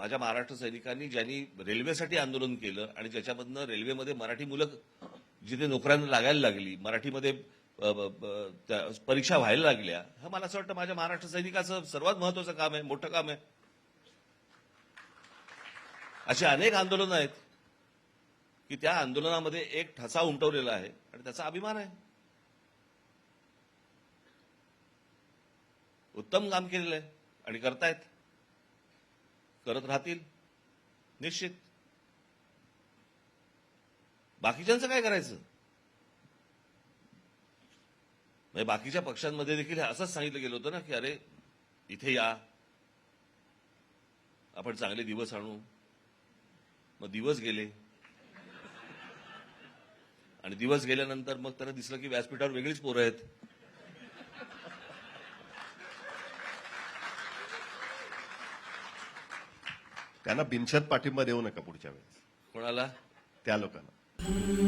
माझ्या महाराष्ट्र सैनिकांनी ज्यांनी रेल्वेसाठी आंदोलन केलं आणि ज्याच्यामधनं रेल्वेमध्ये मराठी मुलं जिथे नोकऱ्यांना लागायला लागली, मराठीमध्ये परीक्षा व्हायला लागल्या, हा मला असं वाटतं माझ्या महाराष्ट्र सैनिकाचं सर्वात महत्वाचं काम आहे, मोठं काम आहे. अशी अनेक आंदोलनं आहेत की त्या आंदोलनामध्ये एक ठसा उमटवलेला आहे आणि त्याचा अभिमान आहे. उत्तम काम केलेलं आहे आणि करतायत, करत राहतील निश्चित. बाकीच्यांचं काय करायचं? म्हणजे बाकीच्या पक्षांमध्ये देखील असंच सांगितलं गेलं होतं ना की अरे इथे या, आपण चांगले दिवस आणू. मग दिवस गेले आणि दिवस गेल्यानंतर मग त्यांना दिसलं की व्यासपीठावर वेगळीच पोरं आहेत. त्यांना बिनशर्त पाठिंबा देऊ नका पुढच्या वेळेस, कोणाला? त्या लोकांना.